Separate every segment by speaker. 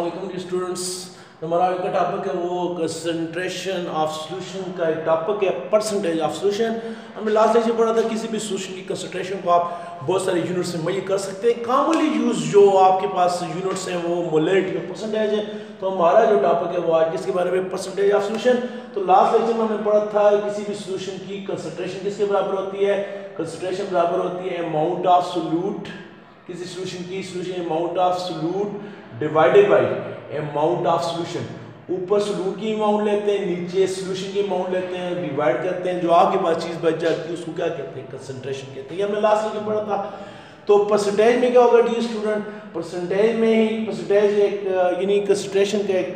Speaker 1: अस्सलाम स्टूडेंट्स। हमारा का टॉपिक है वो कंसंट्रेशन ऑफ सॉल्यूशन का एक टॉपिक है, परसेंटेज ऑफ सॉल्यूशन। हमने लास्ट लेक्चर पढ़ा था किसी भी सॉल्यूशन की कंसंट्रेशन को आप बहुत सारे यूनिट्स में मेजर कर सकते हैं। कॉमनली यूज जो आपके पास यूनिट्स हैं वो मोलरिटी और परसेंटेज है। तो हमारा जो टॉपिक है वो आज किसके बारे में, परसेंटेज ऑफ सॉल्यूशन। तो लास्ट लेक्चर में हमने पढ़ा था किसी भी सॉल्यूशन की कंसंट्रेशन किसके बराबर होती है, कंसंट्रेशन बराबर होती है अमाउंट ऑफ सोल्यूट, किसी सॉल्यूशन की solution amount of solute divided by amount of solution. ऊपर सोल्यूट की अमाउंट लेते हैं, नीचे सॉल्यूशन की अमाउंट लेते हैं, डिवाइड करते हैं, जो आपके पास चीज बच जाती है उसको क्या कहते हैं, कंसंट्रेशन कहते हैं। ये हमने लास्ट लेक्चर पढ़ा था। तो परसेंटेज में क्या होगा डी स्टूडेंट, परसेंटेज में ही परसेंटेज एक यानी कंसंट्रेशन का एक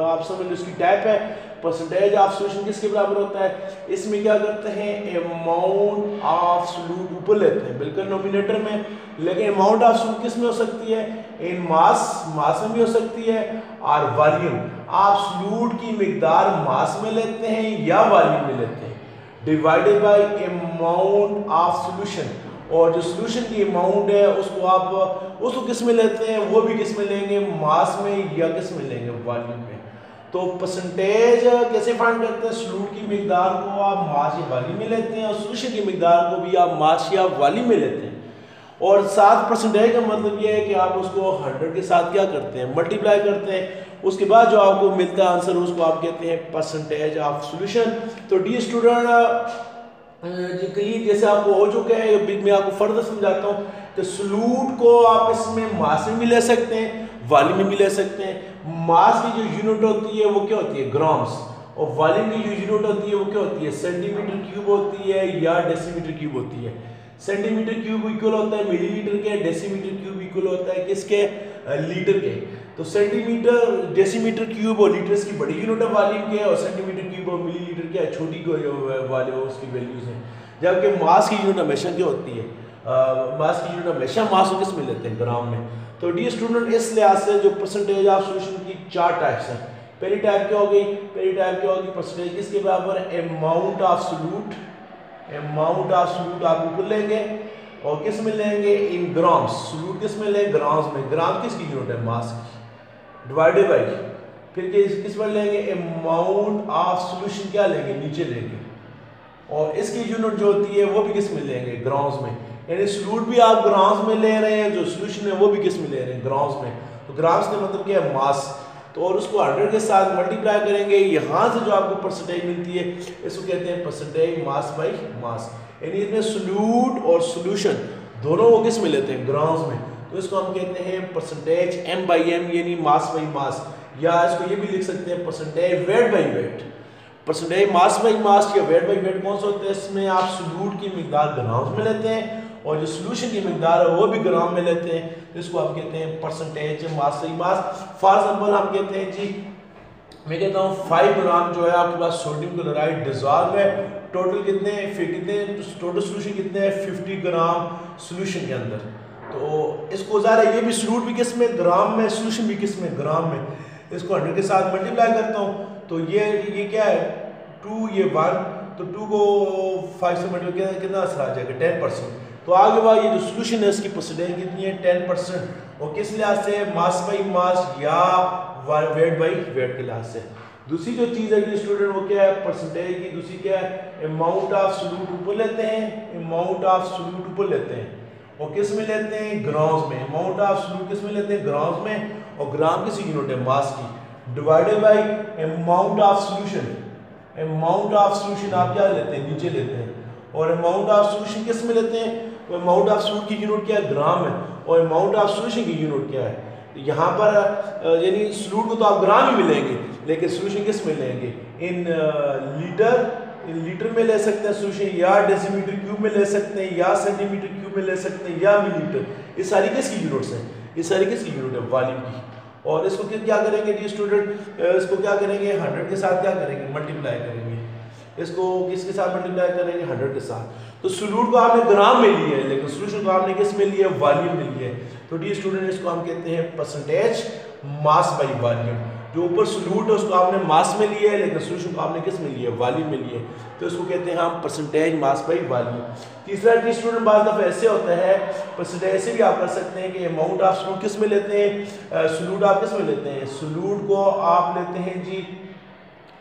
Speaker 1: आप समझ लो उसकी टाइप है। परसेंटेज ऑफ सॉल्यूशन किसके बराबर होता है, इसमें क्या करते हैं अमाउंट ऑफ सोल्यूट ऊपर लेते हैं बिल्कुल नोमिनेटर में, लेकिन अमाउंट ऑफ सोल्यूट किस में हो सकती है, इन मास में भी हो सकती है और वॉल्यूम। आप सोल्यूट की मिकदार मास में लेते हैं या वॉल्यूम में लेते हैं, divided by amount of solution. और जो सॉल्यूशन की अमाउंट है उसको किस में लेते हैं, वो भी किस में लेंगे, मास में या किस में लेंगे, वॉल्यूम में। तो परसेंटेज कैसे फाइंड करते हैं, सोल्यूट की मिकदार को आप मास या वॉल्यूम में लेते हैं और सॉल्यूशन की मिकदार को भी आप मास या वॉल्यूम में लेते हैं। और साथ परसेंटेज का मतलब ये है कि आप उसको 100 के साथ क्या करते हैं, मल्टीप्लाई करते हैं। उसके बाद जो आपको मिलता है आंसर उसको आप कहते हैं परसेंटेज ऑफ सॉल्यूशन। तो डी स्टूडेंट जैसे आपको हो चुका है, मैं आपको फर्दर समझाता हूँ कि सोल्यूट को आप इसमें मास में भी ले सकते हैं, वॉल्यूम में भी ले सकते हैं। मास की जो यूनिट होती है वो क्या होती है, ग्राम्स, और वॉल्यूम की जो यूनिट होती है वो क्या होती है, सेंटीमीटर क्यूब होती है या डेसीमीटर क्यूब होती है। सेंटीमीटर क्यूब इक्वल होता है मिलीलीटर के, डेसीमीटर क्यूब इक्वल होता है किसके, लीटर के। तो सेंटीमीटर, डेसीमीटर क्यूब और लीटर की बड़ी यूनिट है वॉल्यूम के, और सेंटीमीटर क्यूब और मिलीलीटर के छोटी वाले उसकी वैल्यूज हैं। जबकि मास की यूनिट हमेशा क्या होती है, मास की यूनिट हमेशा मास को किस में लेते हैं, ग्राम में। तो डी स्टूडेंट इस लिहाज से जो परसेंटेज ऑफ सॉल्यूशन की 4 टाइप्स हैं। पहली टाइप क्या हो गई, पहली टाइप क्या होगी, परसेंटेज किसके बराबर है, amount of solute. Amount of solute आप ऊपर लेंगे और किस में लेंगे, इन ग्राम्स। सोल्यूट किस में लेंगे, ग्राम्स में। ग्राम किसकी यूनिट है, मास की, डिवाइडेड बाय फिर किस पर लेंगे, अमाउंट ऑफ सॉल्यूशन क्या लेंगे, नीचे लेंगे, और इसकी यूनिट जो होती है वो भी किस में लेंगे, ग्राम्स में। यानी सोल्यूट भी आप ग्राम्स में ले रहे हैं, जो सॉल्यूशन है वो भी किस में ले रहे हैं, ग्राम्स में। तो ग्राम्स का मतलब क्या है, मास। तो और उसको 100 के साथ मल्टीप्लाई करेंगे, यहाँ से जो आपको परसेंटेज मिलती है इसको कहते हैं परसेंटेज मास बाई मास। यानी इसमें सोल्यूट और सॉल्यूशन दोनों वो किस में लेते हैं, ग्राम्स में। तो इसको हम कहते हैं परसेंटेज m बाई m यानी मास बाई मास, या इसको ये भी लिख सकते हैं percentage weight by wait. Percentage mass by mass या वेट बाई वेट कौन सा होता है, इसमें आप सोल्यूट की मिकदार ग्राम्स में लेते हैं और जो सॉल्यूशन की मिकदार है वो भी ग्राम में लेते हैं। इसको आप कहते हैं percentage mass by mass. For example हम कहते हैं जी, मैं कहता हूँ 5 ग्राम जो है आपके पास सोडियम क्लोराइड डिसॉल्व है। टोटल कितने, फिर कितने टोटल सॉल्यूशन कितने हैं, 50 ग्राम सॉल्यूशन के अंदर। तो इसको ज़रा ये भी सोल्यूट भी किस में, ग्राम में, सॉल्यूशन भी किस में, ग्राम में। इसको 100 के साथ मल्टीप्लाई करता हूँ तो ये क्या है, 2 ये 1, तो 2 को 5 से मल्टीप्लाई कितना असर आ जाएगा, 10%। तो आगे बाद ये जो सॉल्यूशन है इसकी परसेंटेज कितनी है, 10%। और किस लिहाज से, मास बाई मास या वेट बाई वेट के लिहाज से। दूसरी जो चीज़ है कि स्टूडेंट वो क्या है, परसेंटेज की दूसरी क्या है, अमाउंट ऑफ सोल्यूट ऊपर लेते हैं, अमाउंट ऑफ सोल्यूट ऊपर लेते हैं और किस में लेते हैं, ग्राम्स में। अमाउंट ऑफ सोल्यूट किस में लेते हैं, ग्राम्स में, और ग्राम किसी यूनिट है, मास की, divided by amount of solution. Amount of solution आप क्या लेते हैं, नीचे लेते हैं, और अमाउंट ऑफ सॉल्यूशन किस में लेते हैं, तो अमाउंट ऑफ सोल्यूट की यूनिट क्या है, ग्राम है, और अमाउंट ऑफ सॉल्यूशन की यूनिट क्या है। तो यहाँ पर यानी सोल्यूट को तो आप ग्राम ही मिलेंगे, लेकिन सॉल्यूशन किस में लेंगे, इन लीटर में ले सकते हैं सॉल्यूशन, या डेसीमीटर क्यूब में ले सकते हैं, या सेंटीमीटर क्यूब में ले सकते हैं, या मिलीलीटर। ये सारी किसकी यूनिट्स हैं, ये सारी किसकी यूनिट है, वॉल्यूम की। और इसको क्या करेंगे जी स्टूडेंट, इसको क्या करेंगे, 100 के साथ क्या करेंगे, मल्टीप्लाई करेंगे। इसको किसके साथ मल्टीप्लाई करेंगे, 100 के साथ। तो सोल्यूट को आपने ग्राम में लिया है, लेकिन सॉल्यूशन को आपने किस में लिया है, वॉल्यूम में लिया है। तो डी स्टूडेंट इसको हम कहते हैं परसेंटेज मास बाई वॉल्यूम। जो ऊपर सोल्यूट है उसको आपने मास में लिया है, लेकिन सोल्यूशन को आपने किस में लिया है, वॉल्यूम में लिया है, तो इसको कहते हैं हम परसेंटेज मास बाई वॉल्यूम। तीसरा कि स्टूडेंट बाज़ दफ़ा ऐसे होता है, परसेंटेज ऐसे भी आप कर सकते हैं कि अमाउंट ऑफ सोल्यूट किस में लेते हैं, सोल्यूट आप किस में लेते हैं, सोल्यूट को आप लेते हैं जी,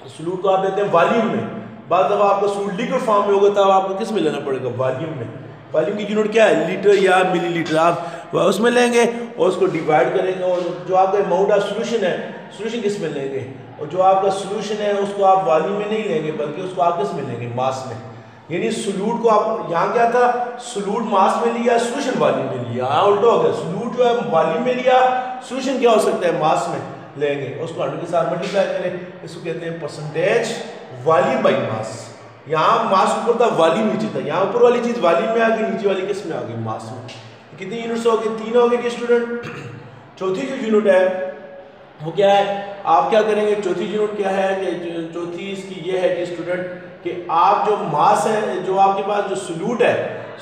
Speaker 1: सोल्यूट को आप लेते हैं वॉल्यूम में। बाज़ दफ़ा आपका सोल्यूट लिक्विड फॉर्म में होगा तब आपको किस में लेना पड़ेगा, वॉल्यूम में। वॉल्यूम की यूनिट क्या है, लीटर या मिलीलीटर, आप उसमें लेंगे और उसको डिवाइड करेंगे, और जो आपका अमाउंट ऑफ सोल्यूशन है, सोल्यूशन किस में लेंगे, और जो आपका सोल्यूशन है उसको आप वॉल्यूम में नहीं लेंगे बल्कि उसको आप किस में लेंगे, मास में। यानी सोल्यूट को आप, यहाँ क्या था, सोल्यूट मास में लिया, सोल्यूशन वॉल्यूम में लिया, यहाँ उल्टा हो गया, सोल्यूट जो है वॉल्यूम में लिया, सोल्यूशन क्या हो सकता है, मास में लेंगे, उसको 100 के साथ मल्टीप्लाई करें, इसको कहते हैं परसेंटेज वॉल्यूम बाई मास। यहाँ मास ऊपर था, वॉल्यूम नीचे था, यहाँ ऊपर वाली चीज वॉल्यूम में आ गई, नीचे वाली किस में आ गई, मास में। कितनी यूनिट्स हो गई, 3 हो गई स्टूडेंट। चौथी जो यूनिट है वो क्या है, आप क्या करेंगे, चौथी यूनिट क्या है कि चौथी इसकी ये है कि स्टूडेंट कि आप जो मास है, जो आपके पास जो सोल्यूट है,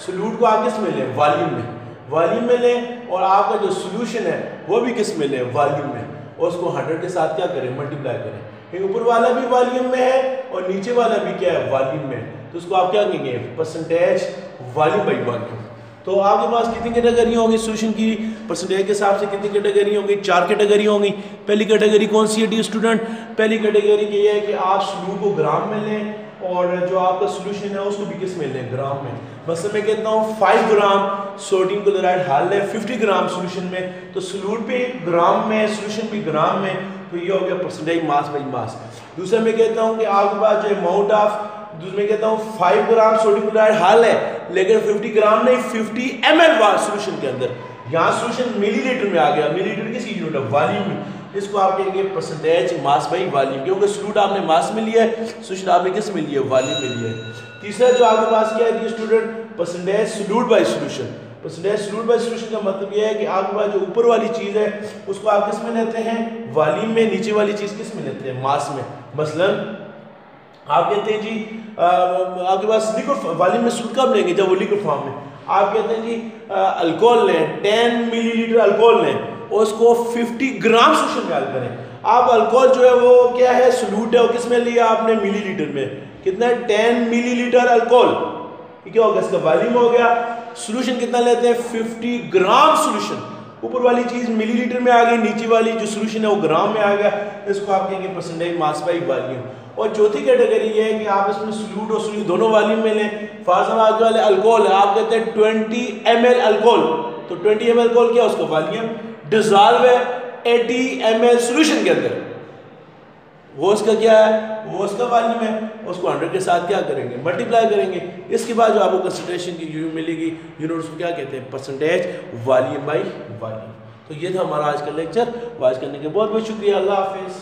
Speaker 1: सोल्यूट को आप किस में लें, वॉल्यूम में, वॉल्यूम में लें, और आपका जो सोल्यूशन है वो भी किस में लें, वॉल्यूम में, और उसको 100 के साथ क्या करें, मल्टीप्लाई करें। ऊपर वाला भी वॉल्यूम में है और नीचे वाला भी क्या है, वॉल्यूम में, तो उसको आप क्या कहेंगे, परसेंटेज वॉल्यूम बाई वॉल्यूम। तो आपके पास कितनी कैटेगरी होंगी सोल्यूशन की, परसेंटेज के हिसाब से कितनी कैटेगरी होंगी, 4 कैटेगरी होंगी। पहली कैटेगरी कौन सी है डी स्टूडेंट, पहली कैटेगरी ये है कि आप सोल्यूट को ग्राम में लें और जो आपका सोल्यूशन है उसको भी किस में लें, ग्राम में। मतलब मैं कहता हूँ 5 ग्राम सोडियम क्लोराइड हाल है 50 ग्राम सोल्यूशन में, तो सोल्यूट भी ग्राम में, सोल्यूशन भी ग्राम में, तो ये हो गया परसेंटेज मास बाई मास। दूसरा मैं कहता हूँ कि आपके पास जो अमाउंट ऑफ, दूसरा मैं कहता हूँ 5 ग्राम सोडियम क्लोराइड हाल है, लेकिन 50 ग्राम नहीं, 50 ml सोल्यूशन के अंदर, यहाँ सोल्यूशन मिलीलीटर में आ गया, मिलीलीटर किसकी यूनिट है, वॉल्यूम में, इसको आप कहेंगे परसेंटेज मास बाई वॉल्यूम, क्योंकि सोल्यूट आपने मास में लिया है, सोल्यूशन आपने किस में लिया है, वॉल्यूम में लिया है। तीसरा जो आपके पास क्या है student, percentage solute by solution. Percentage solute by solution का मतलब ये है कि आपके पास जो ऊपर वाली चीज है उसको आप किस में लेते हैं, वॉल्यूम में, नीचे वाली चीज किस में लेते हैं, मास में। मसलन आप कहते हैं जी आपके पास लिक्विड वॉल्यूम में सोल्यूट कब लेंगे, जब वो लिक्विड फॉर्म में, आप कहते हैं जी अल्कोहल लें, 10 मिलीलीटर अल्कोहल लें और उसको 50 ग्राम सोल्यूशन में हल करें। आप अल्कोहल जो है वो क्या है, सोल्यूट है, वो किस में लिया आपने, मिलीलीटर में, कितना है, 10 मिलीलीटर अल्कोहल, क्या हो गया, इसका वॉल्यूम हो गया। सोल्यूशन कितना लेते हैं, 50 ग्राम सोल्यूशन, ऊपर वाली चीज मिलीलीटर में आ गई, नीचे वाली जो सोल्यूशन है वो ग्राम में आ गया, इसको आप कहेंगे परसेंटेज मास बाई वॉल्यूम। और चौथी कैटेगरी ये है कि आप इसमें सोल्यूट और सोल्यूट दोनों वॉल्यूम में लें। फॉर एग्जांपल आगे वाले अल्कोहल है, आप कहते हैं 20 ml अल्कोहल, तो 20 ml अल्कोहल क्या है, उसका वॉल्यूम, डिसॉल्व है 80 ml सोल्यूशन के अंदर, वो उसका क्या है, वो उसका वॉल्यूम है, उसको 100 के साथ क्या करेंगे, मल्टीप्लाई करेंगे। इसके बाद जो आपको कंसंट्रेशन की यूनिट मिलेगी, यूनिट उसको क्या कहते हैं, परसेंटेज वॉल्यूम बाई वॉल्यूम। तो ये था हमारा आज का लेक्चर, वाच करने के बहुत बहुत शुक्रिया, अल्लाह हाफिज़।